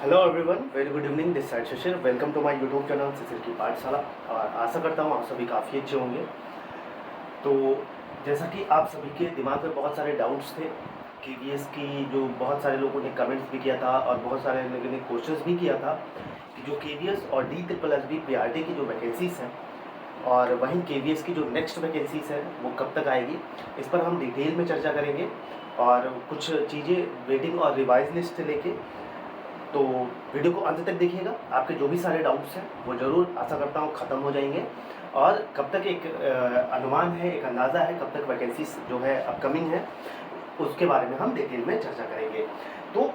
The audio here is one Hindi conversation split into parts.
Hello everyone, very good evening. This side Shishir, welcome to my YouTube channel Shishir की पाठशाला। और आशा करता हूँ आप सभी काफ़ी अच्छे होंगे। तो जैसा कि आप सभी के दिमाग में बहुत सारे डाउट्स थे केवीएस की, जो बहुत सारे लोगों ने कमेंट्स भी किया था और बहुत सारे लोगों ने क्वेश्चंस भी किया था कि जो केवीएस और DSSB पीआरटी की जो वैकेंसीज हैं और वहीं केवीएस की जो नेक्स्ट वैकेंसीज है वो कब तक आएगी, इस पर हम डिटेल में चर्चा करेंगे। और कुछ चीज़ें वेटिंग और रिवाइज लिस्ट से लेके, तो वीडियो को अंत तक देखिएगा। आपके जो भी सारे डाउट्स हैं वो ज़रूर आशा करता हूँ ख़त्म हो जाएंगे। और कब तक एक अनुमान है, एक अंदाज़ा है कब तक वैकेंसीज जो है अपकमिंग है, उसके बारे में हम डिटेल में चर्चा करेंगे। तो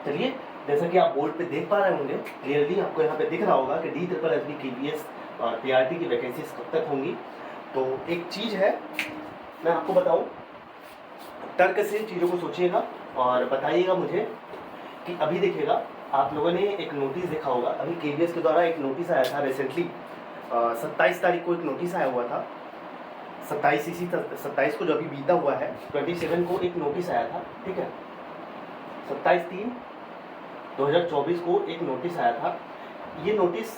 चलिए, जैसा कि आप बोर्ड पे देख पा रहे होंगे, क्लियरली आपको यहाँ पे दिख रहा होगा कि DSSB केवीएस और पीआरटी की वैकेंसीज कब तक होंगी। तो एक चीज़ है, मैं आपको बताऊँ, तर्क से चीज़ों को सोचिएगा और बताइएगा मुझे कि अभी देखिएगा, आप लोगों ने एक नोटिस देखा होगा, अभी केवीएस के द्वारा एक नोटिस आया था रिसेंटली। 27 तारीख को एक नोटिस आया हुआ था। 27 को जो अभी बीता हुआ है, 27 को एक नोटिस आया था, ठीक है। 27/3/2024 को एक नोटिस आया था। ये नोटिस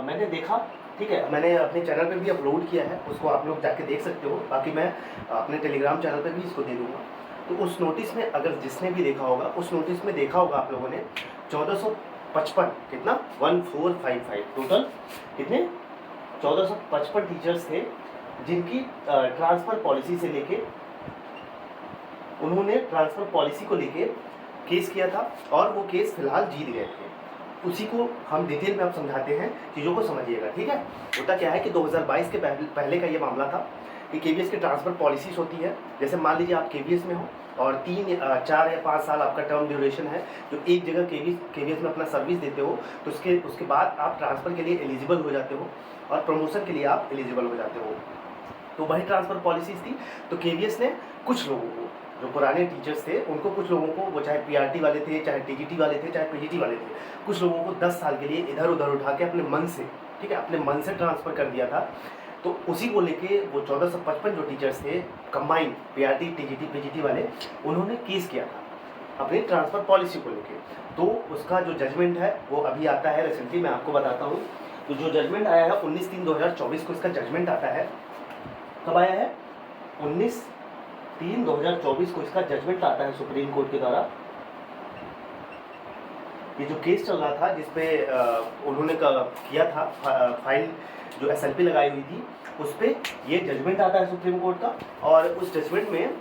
मैंने देखा, ठीक है, मैंने अपने चैनल पे भी अपलोड किया है, उसको आप लोग जाके देख सकते हो। बाकी मैं अपने टेलीग्राम चैनल पे भी इसको दे दूँगा। तो उस नोटिस में अगर जिसने भी देखा होगा, उस नोटिस में देखा होगा आप लोगों ने 1455, कितना 1455 टोटल, कितने 1455 टीचर्स थे जिनकी ट्रांसफ़र पॉलिसी से लेके, उन्होंने ट्रांसफ़र पॉलिसी को लेके केस किया था और वो केस फिलहाल जीत गए थे। उसी को हम डिटेल में आप समझाते हैं, चीज़ों को समझिएगा, ठीक है। होता क्या है कि 2022 के पहले का ये मामला था कि केवीएस की ट्रांसफ़र पॉलिसीज होती है। जैसे मान लीजिए आप केवीएस में हो और 4 या 5 साल आपका टर्म ड्यूरेशन है, जो एक जगह केवीएस में अपना सर्विस देते हो, तो उसके बाद आप ट्रांसफ़र के लिए एलिजिबल हो जाते हो और प्रमोशन के लिए आप एलिजिबल हो जाते हो। तो वही ट्रांसफ़र पॉलिसीज़ थी। तो केवीएस ने कुछ लोगों को, जो पुराने टीचर्स थे उनको, कुछ लोगों को, वो चाहे पीआरटी वाले थे, चाहे टीजीटी वाले थे, चाहे पीजीटी वाले थे, कुछ लोगों को 10 साल के लिए इधर उधर उठा के अपने मन से, ठीक है, अपने मन से ट्रांसफ़र कर दिया था। तो उसी को लेके वो 1455 जो टीचर्स थे कंबाइंड, पीआरटी, टीजीटी, पीजीटी वाले, उन्होंने केस किया था अपनी ट्रांसफ़र पॉलिसी को लेके। तो उसका जो जजमेंट है वो अभी आता है रिसेंटली, मैं आपको बताता हूँ। तो जो जजमेंट आया है 19/3/2024 को इसका जजमेंट आता है। कब आया है? 19/3/2024 को इसका जजमेंट आता है सुप्रीम कोर्ट के द्वारा। ये जो केस चल रहा था जिसपे उन्होंने किया था फाइल, जो एसएलपी लगाई हुई थी, उस पर ये जजमेंट आता है सुप्रीम कोर्ट का। और उस जजमेंट में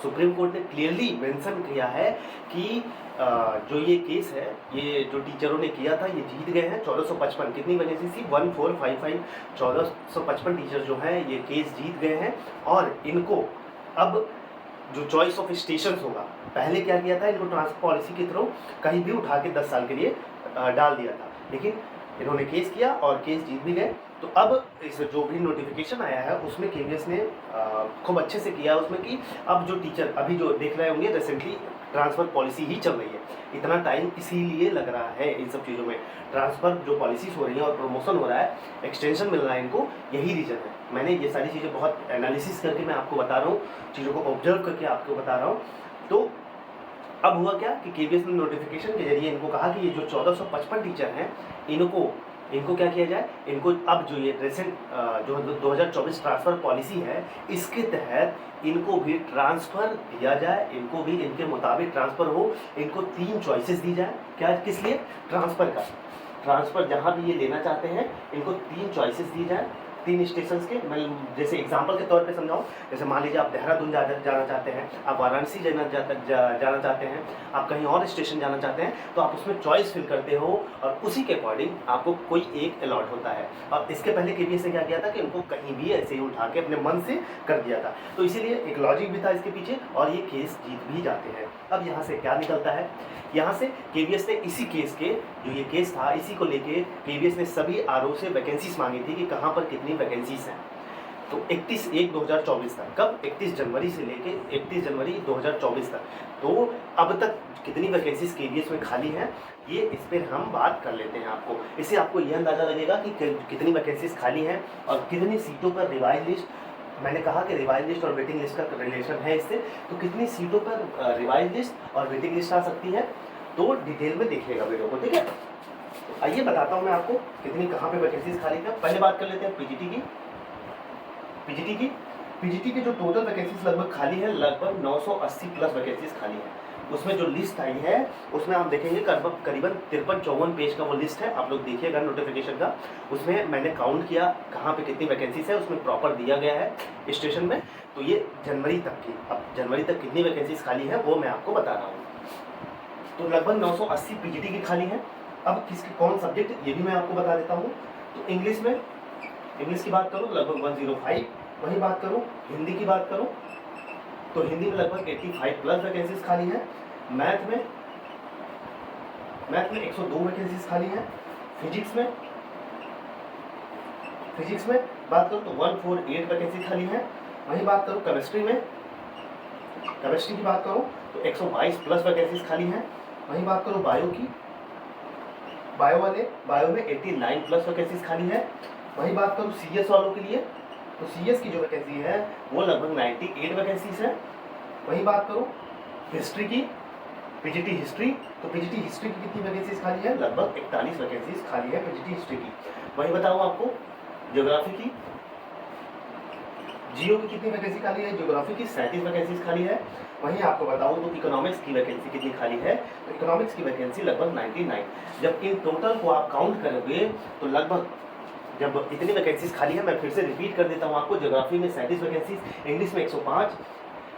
सुप्रीम कोर्ट ने क्लियरली मेंशन किया है कि जो ये केस है, ये जो टीचरों ने किया था, ये जीत गए हैं। 1455, कितनी वैकेंसी थी? 1455, 1455 टीचर जो हैं ये केस जीत गए हैं। और इनको अब जो चॉइस ऑफ स्टेशन होगा, पहले क्या किया था, इनको ट्रांसफर पॉलिसी के थ्रू कहीं भी उठा के 10 साल के लिए डाल दिया था, लेकिन इन्होंने केस किया और केस जीत भी गए। तो अब इस जो भी नोटिफिकेशन आया है उसमें केवीएस ने खूब अच्छे से किया उसमें कि अब जो टीचर अभी जो देख रहे होंगे, रिसेंटली ट्रांसफ़र पॉलिसी ही चल रही है, इतना टाइम इसीलिए लग रहा है इन सब चीज़ों में। ट्रांसफ़र जो पॉलिसीज़ हो रही हैं और प्रमोशन हो रहा है, एक्सटेंशन मिल रहा है इनको, यही रीज़न है। मैंने ये सारी चीज़ें बहुत एनालिसिस करके मैं आपको बता रहा हूँ, चीज़ों को ऑब्जर्व करके आपको बता रहा हूँ। तो अब हुआ क्या कि केवीएस ने नोटिफिकेशन के जरिए इनको कहा कि ये जो 1455 टीचर हैं, इनको क्या किया जाए, इनको अब जो ये रिसेंट जो 2024 ट्रांसफ़र पॉलिसी है, इसके तहत इनको भी ट्रांसफ़र दिया जाए, इनको भी इनके मुताबिक ट्रांसफ़र हो। इनको 3 चॉइसेस दी जाए। क्या, किस लिए? ट्रांसफ़र का। ट्रांसफ़र जहाँ भी ये लेना चाहते हैं, इनको 3 चॉइसेस दी जाए, 3 स्टेशंस के। मैं जैसे एग्जांपल के तौर पे समझाऊं, जैसे मान लीजिए आप देहरादून जाना चाहते हैं, आप वाराणसी जाना चाहते हैं, आप कहीं और स्टेशन जाना चाहते हैं, तो आप उसमें चॉइस फिल करते हो और उसी के अकॉर्डिंग आपको कोई एक अलॉट होता है। और इसके पहले केवीएस ने क्या किया था कि इनको कहीं भी ऐसे ही उठा के अपने मन से कर दिया था। तो इसीलिए एक लॉजिक भी था इसके पीछे और ये केस जीत भी जाते हैं। अब यहाँ से क्या निकलता है? यहाँ से केवीएस ने इसी केस के, जो ये केस था, इसी को लेके केवीएस ने सभी आरओ से वैकेंसीज मांगी थी कि कहाँ पर कितनी वैकेंसीज हैं। तो 31/1/2024 तक, कब? 31 जनवरी से लेके 31 जनवरी 2024 तक। तो अब तक कितनी वैकेंसीज केवीएस में खाली हैं, ये इस पर हम बात कर लेते हैं आपको। इससे आपको यह अंदाज़ा लगेगा कि कितनी वैकेंसीज खाली हैं और कितनी सीटों पर रिवाइज लिस्ट। मैंने कहा कि रिवाइज लिस्ट और वेटिंग लिस्ट का रिलेशन है इससे, तो कितनी सीटों पर रिवाइज लिस्ट और वेटिंग लिस्ट आ सकती है। तो डिटेल में देखिएगा वीडियो को, ठीक है। आइए बताता हूँ मैं आपको कितनी कहाँ पे वैकेंसीज खाली है। पहले बात कर लेते हैं पीजीटी की जो टोटल वैकेंसीज लगभग खाली है, लगभग 980 प्लस वैकेंसीज खाली है। उसमें जो लिस्ट आई है उसमें आप देखेंगे करीबन 53-54 पेज का वो लिस्ट है, आप लोग देखिएगा नोटिफिकेशन का। उसमें मैंने काउंट किया कहाँ पे कितनी वैकेंसीज है, उसमें प्रॉपर दिया गया है स्टेशन में। तो ये जनवरी तक की, अब जनवरी तक कितनी वैकेंसीज खाली है वो मैं आपको बता रहा हूँ। तो लगभग 980 पीजीटी की खाली है। अब किसके कौन सब्जेक्ट ये भी मैं आपको बता देता हूँ। तो इंग्लिश की बात करूँ लगभग 105, वही बात करूँ हिंदी की बात करूँ तो हिंदी में लगभग 85 प्लस वैकेंसीज खाली है। मैथ में 102 वैकेंसीज खाली है। फिजिक्स में बात करूँ तो 148 वैकेंसी खाली है। वही बात करूँ केमिस्ट्री की बात करूँ तो 122 प्लस वैकेंसीज खाली है। वही बात करूँ बायो में 89 प्लस वैकेंसीज खाली है। वही बात करूँ सीएस वालों के लिए तो सीएस की जो वैकेंसी है वो लगभग 98 वैकेंसीज है। वही बात करूँ हिस्ट्री की, पीजीटी हिस्ट्री, तो पीजीटी हिस्ट्री की कितनी वैकेंसीज खाली है, लगभग 41 वैकेंसीज खाली है पीजीटी हिस्ट्री की। वही बताऊँ आपको ज्योग्राफी की, जियो की कितनी वैकेंसी खाली है, ज्योग्राफी की 37 वैकेंसीज खाली है। वहीं आपको बताऊँ तो इकोनॉमिक्स की वैकेंसी कितनी खाली है, तो इकोनॉमिक्स की वैकेंसी लगभग 99। जब इन टोटल को आप काउंट करोगे तो लगभग जब इतनी वैकेंसीज खाली है, मैं फिर से रिपीट कर देता हूँ आपको, ज्योग्राफी में 37 वैकेंसीज, इंग्लिश में 105,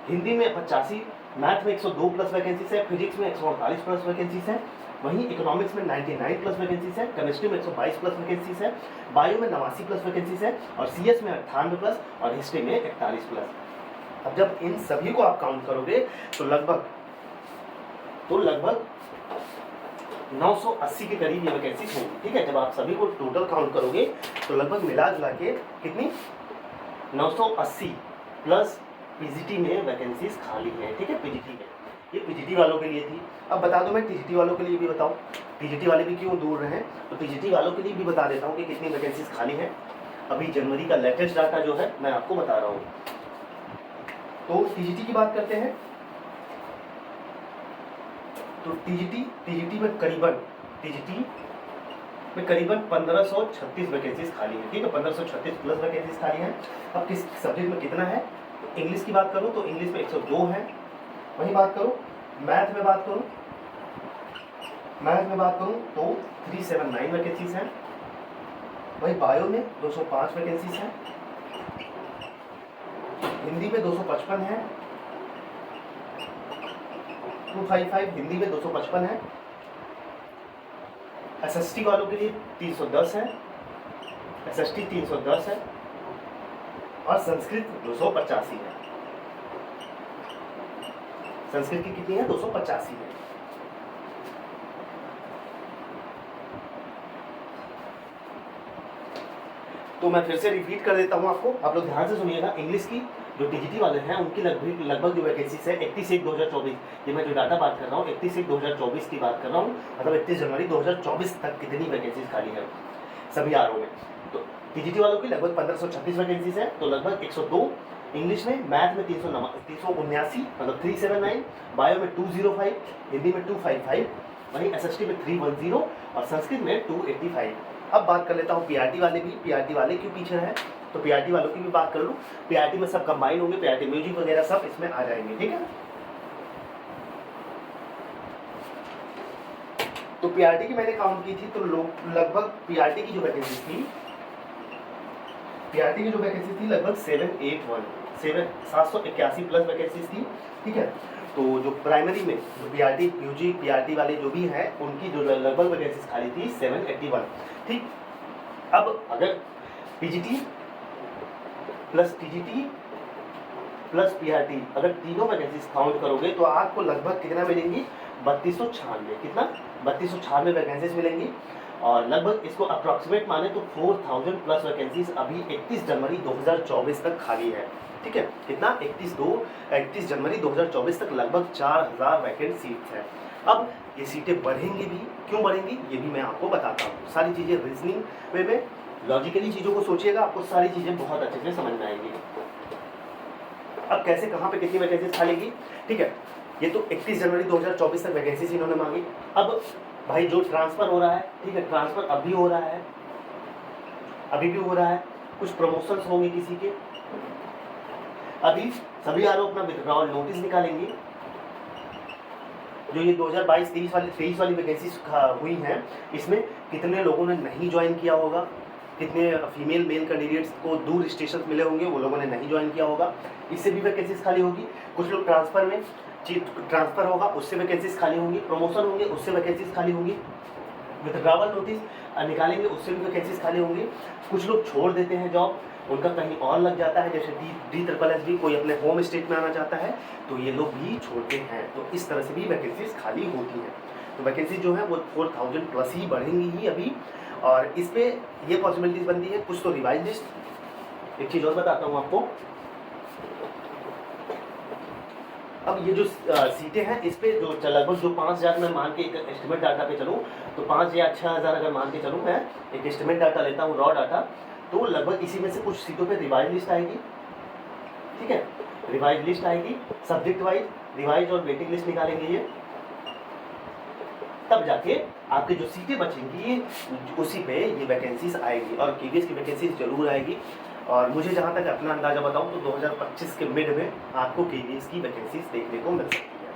हिंदी में 85, मैथ में 102 प्लस वैकेंसीज है, फिजिक्स में 148 प्लस वैकेंसीज है। वहीं इकोनॉमिक्स में 99 प्लस वैकेंसीज है, केमिस्ट्री में 122 प्लस वैकेंसीज है, बायो में 89 प्लस वैकेंसीज है और सीएस में 98 प्लस और हिस्ट्री में 41 प्लस। अब जब इन सभी को आप काउंट करोगे तो लगभग 980 के करीब ये वैकेंसीज होंगी, ठीक है। जब आप सभी को टोटल काउंट करोगे तो लगभग मिला जुला के कितनी 980 प्लस पीजीटी में वैकेंसीज खाली है, ठीक है। पीजीटी में ये पीजीटी वालों के लिए थी। अब बता दो मैं टीजीटी वालों के लिए भी बताऊं, टीजीटी वाले भी क्यों दूर रहे, तो टीजीटी वालों के लिए भी बता देता हूं कि कितनी वैकेंसीज खाली है। अभी जनवरी का लेटेस्ट डाटा जो है मैं आपको बता रहा हूँ। तो टीजीटी की बात करते हैं तो टीजीटी में करीबन 1536 वैकेंसीज खाली है, ठीक है। 1536 प्लस वैकेंसीज खाली है। अब किस सब्जेक्ट में कितना है, इंग्लिश की बात करूं तो इंग्लिश में 102 है। वही बात करूं मैथ में बात करूं तो 379 वैकेंसीज हैं। वही बायो में 205 वैकेंसीज हैं, हिंदी में 255 है, 255 हिंदी में 255 है। एसएसटी वालों के लिए 310 है, एसएसटी 310 है और संस्कृत 285 है। संस्कृत की कितनी है, 285 है। तो मैं फिर से रिपीट कर देता हूं आपको, आप लोग ध्यान से सुनिएगा। इंग्लिश की जो टीजीटी वाले हैं उनकी लगभग जो वैकेंसीज है 31/1/2024, ये मैं जो डाटा बात कर रहा हूँ 31/1/2024 की बात कर रहा हूँ, मतलब 31 जनवरी 2024 तक कितनी वैकेंसीज खाली है सभी आरओ में। तो टीजीटी वालों की लगभग 1536 वैकेंसीज है, तो लगभग 102 इंग्लिश में, मैथ में 379 मतलब 379, बायो में 205, हिंदी में 255, वहीं एसएसटी में 310 और संस्कृत में 285। अब बात कर लेता हूँ पीआरटी वाले भी, पीआरटी वाले क्यों पीछे हैं, तो पीआरटी वालों की भी बात कर लूँ। पीआरटी में सब कंबाइन होंगे, पीआरटी म्यूजिक वगैरह सब इसमें आ जाएंगे, ठीक है। तो पीआरटी की मैंने काउंट की थी तो लगभग पीआरटी की जो वैकेंसी थी लगभग 781 प्लस वैकेंसीज थी, ठीक है। तो जो प्राइमरी में जो पीआरटी म्यूजिक पीआरटी वाले जो भी हैं उनकी जो लगभग वैकेंसीज खाली थी 781, ठीक। अब अगर PGT plus TGT plus PRT अगर तीनों वैकेंसीज काउंट करोगे तो आपको लगभग कितना मिलेंगी, 3296, कितना 3296 वैकेंसीज मिलेंगी। और लगभग इसको अप्रॉक्सीमेट माने तो 4000 प्लस वैकेंसीज अभी 31 जनवरी 2024 तक खाली है, ठीक है। कितना 31 जनवरी 2024 तक लगभग 4000 वैकेंट सीट्स हैं। अब ये सीटें बढ़ेंगी भी, क्यों बढ़ेंगी ये भी मैं आपको बताता हूँ। सारी चीज़ें रीजनिंग वे में लॉजिकली चीज़ों को सोचिएगा, आपको सारी चीज़ें बहुत अच्छे से समझ में आएंगी। अब कैसे कहाँ पे कितनी वैकेंसीज खालीगी, ठीक है। ये तो 31 जनवरी 2024 तक वैकेंसीज इन्होंने मांगी। अब भाई जो ट्रांसफ़र हो रहा है, ठीक है, ट्रांसफ़र अभी हो रहा है, अभी भी हो रहा है, कुछ प्रमोशंस होंगे किसी के, अभी सभी आर अपना विड्रॉल नोटिस निकालेंगे। जो ये 2022-23 वाली वैकेंसीज हुई हैं, इसमें कितने लोगों ने नहीं ज्वाइन किया होगा, कितने फीमेल मेल कैंडिडेट्स को दूर स्टेशन मिले होंगे, वो लोगों ने नहीं ज्वाइन किया होगा, इससे भी वैकेंसीज खाली होगी। कुछ लोग ट्रांसफ़र में ट्रांसफ़र होगा, उससे वैकेंसीज खाली होंगी, प्रमोशन होंगे, उससे वैकेंसीज खाली होंगी, विथड्रॉवल नोटिस निकालेंगे, उससे भी वैकेंसीज खाली होंगी। कुछ लोग छोड़ देते हैं जॉब, उनका कहीं और लग जाता है, जैसे D SSS कोई अपने होम स्टेट में आना चाहता है तो ये लोग भी छोड़ते हैं, तो इस तरह से भी वैकेंसीज खाली होती हैं। तो वैकेंसी जो है वो 4000 प्लस ही बढ़ेंगी ही अभी, और इस पर ये पॉसिबिलिटीज़ बनती है। कुछ तो रिवाइज लिस्ट, एक चीज़ और बताता हूँ आपको, अब ये जो सीटें हैं इस पे जो लगभग जो 5000 मैं मान के एक एस्टिमेट डाटा पे चलूँ, तो 5 या 6000 अगर मान के चलूँ, मैं एक एस्टिमेट डाटा लेता हूँ, रॉ डाटा, तो लगभग इसी में से कुछ सीटों पे रिवाइज लिस्ट आएगी, ठीक है, रिवाइज लिस्ट आएगी, सब्जेक्ट वाइज रिवाइज और वेटिंग लिस्ट निकालेंगे ये, तब जाके आपकी जो सीटें बचेंगी उसी पे ये वैकेंसीज आएगी, और KVS की वैकेंसीज जरूर आएगी। और मुझे जहाँ तक अपना अंदाज़ा बताऊँ तो 2025 के मिड में आपको KVS की वैकेंसीज देखने को मिल सकती है,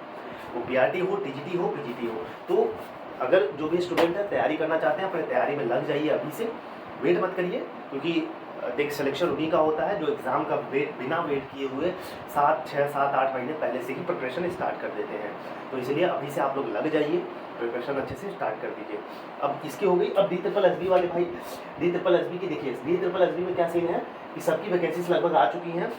वो PRT हो, TGT हो, PGT हो। तो अगर जो भी स्टूडेंट है तैयारी करना चाहते हैं, अपने तैयारी में लग जाइए अभी से, वेट मत करिए, क्योंकि देख सिलेक्शन उन्हीं का होता है जो एग्ज़ाम का बिना वेट किए हुए 6-7-8 महीने पहले से ही प्रिपरेशन स्टार्ट कर देते हैं। तो इसलिए अभी से आप लोग लग जाइए, प्रिपरेशन अच्छे से स्टार्ट कर दीजिए। अब इसकी हो गई। अब DSSB वाले भाई, DSSB की देखिए, DSSB में क्या सीन है कि सबकी वैकेंसीज लगभग आ चुकी हैं,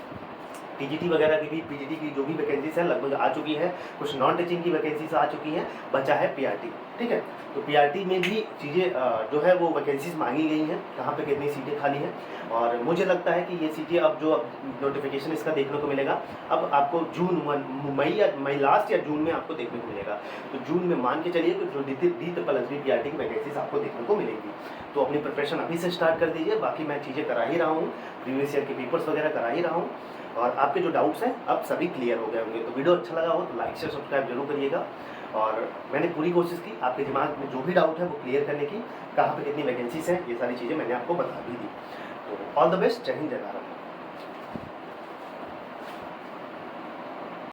TGT वगैरह की भी, PGT की जो भी वैकेंसीज है लगभग आ चुकी है, कुछ नॉन टीचिंग की वैकेंसीज आ चुकी हैं, बचा है PRT, ठीक है। तो PRT में भी चीज़ें जो है वो वैकेंसीज मांगी गई हैं, कहाँ पे कितनी सीटें खाली हैं, और मुझे लगता है कि ये सीटें अब जो नोटिफिकेशन इसका देखने को मिलेगा, अब आपको मई लास्ट या जून में आपको देखने को मिलेगा। तो जून में मान के चलिए कि जो DSSB PRT की वैकेंसीज आपको देखने को मिलेंगी। तो अपनी प्रिपरेशन अभी से स्टार्ट कर दीजिए। बाकी मैं चीज़ें करा ही रहा हूँ, प्रीवियस ईयर के पेपर्स वगैरह करा ही रहा हूँ, और आपके जो डाउट्स हैं अब सभी क्लियर हो गए होंगे। तो वीडियो अच्छा लगा हो तो लाइक शेयर सब्सक्राइब जरूर करिएगा, और मैंने पूरी कोशिश की आपके दिमाग में जो भी डाउट है वो क्लियर करने की, कहाँ पे कितनी वैकेंसीज हैं, ये सारी चीज़ें मैंने आपको बता भी दी। तो ऑल द बेस्ट, जय हिंद, जय भारत।